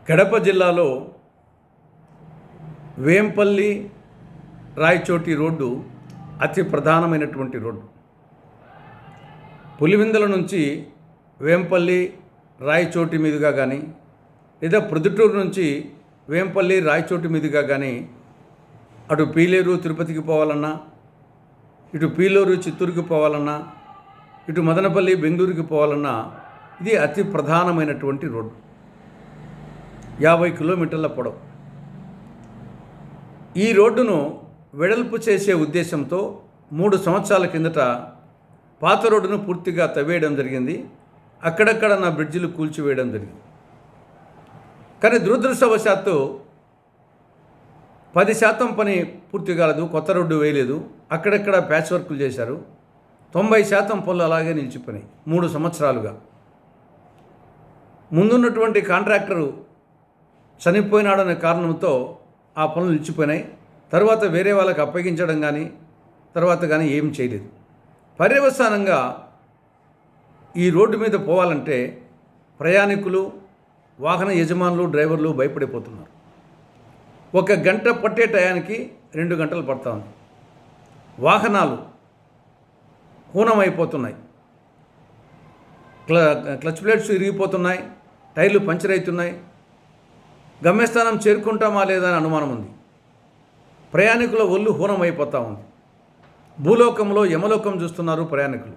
కడప జిల్లాలో వేంపల్లి రాయచోటి రోడ్డు అతి ప్రధానమైనటువంటి రోడ్డు. పులివెందుల నుంచి వేంపల్లి రాయచోటి మీదుగా కానీ లేదా ప్రొద్దుటూరు నుంచి వేంపల్లి రాయచోటి మీదుగా కానీ అటు పీలేరు తిరుపతికి పోవాలన్నా, ఇటు పీలేరు చిత్తూరుకి పోవాలన్నా, ఇటు మదనపల్లి బెంగళూరుకి పోవాలన్నా ఇది అతి ప్రధానమైనటువంటి రోడ్డు. 50 కిలోమీటర్ల పొడవు. ఈ రోడ్డును వెడల్పు చేసే ఉద్దేశంతో 3 సంవత్సరాల కిందట పాత రోడ్డును పూర్తిగా తవ్వేయడం జరిగింది. అక్కడక్కడ నా బ్రిడ్జిలు కూల్చివేయడం జరిగింది. కానీ దురదృష్టవశాత్తు 10% పని పూర్తి కాలేదు, కొత్త రోడ్డు వేయలేదు, అక్కడక్కడ ప్యాచ్ వర్కులు చేశారు. 90% పనులు అలాగే నిలిచిపోయినాయి 3 సంవత్సరాలుగా. ముందున్నటువంటి కాంట్రాక్టరు చనిపోయినాడనే కారణంతో ఆ పనులు నిలిచిపోయినాయి. తర్వాత వేరే వాళ్ళకి అప్పగించడం కానీ ఏం చేయలేదు. పర్యవసానంగా ఈ రోడ్డు మీద పోవాలంటే ప్రయాణికులు, వాహన యజమానులు, డ్రైవర్లు భయపడిపోతున్నారు. 1 గంట పట్టే టయానికి 2 గంటలు పడతా ఉంది. వాహనాలు హూనమైపోతున్నాయి, క్లచ్ ప్లేట్స్ ఇరిగిపోతున్నాయి, టైర్లు పంచర్ అవుతున్నాయి. గమ్యస్థానం చేరుకుంటామా లేదా అని అనుమానం ఉంది. ప్రయాణికుల ఒళ్ళు హూనమైపోతూ ఉంది. భూలోకంలో యమలోకం చూస్తున్నారు ప్రయాణికులు.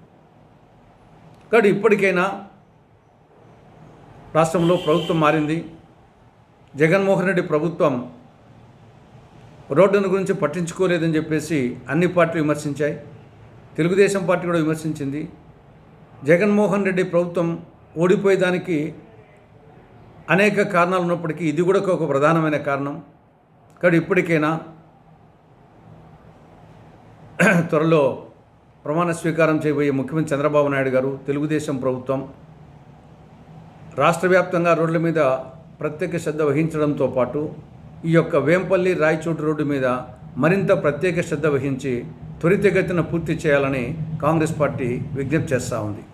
కాబట్టి ఇప్పటికైనా రాష్ట్రంలో ప్రభుత్వం మారింది. జగన్మోహన్ రెడ్డి ప్రభుత్వం రోడ్డును గురించి పట్టించుకోలేదని చెప్పేసి అన్ని పార్టీలు విమర్శించాయి. తెలుగుదేశం పార్టీ కూడా విమర్శించింది. జగన్మోహన్ రెడ్డి ప్రభుత్వం ఓడిపోయేదానికి అనేక కారణాలు ఉన్నప్పటికీ ఇది కూడా ఒక ప్రధానమైన కారణం. కాబట్టి ఇప్పటికైనా త్వరలో ప్రమాణ స్వీకారం చేయబోయే ముఖ్యమంత్రి చంద్రబాబు నాయుడు గారు, తెలుగుదేశం ప్రభుత్వం రాష్ట్ర వ్యాప్తంగా రోడ్ల మీద ప్రత్యేక శ్రద్ధ వహించడంతో పాటు ఈ యొక్క వేంపల్లి రాయచోటి రోడ్డు మీద మరింత ప్రత్యేక శ్రద్ధ వహించి త్వరితగతిన పూర్తి చేయాలని కాంగ్రెస్ పార్టీ విజ్ఞప్తి చేస్తూ ఉంది.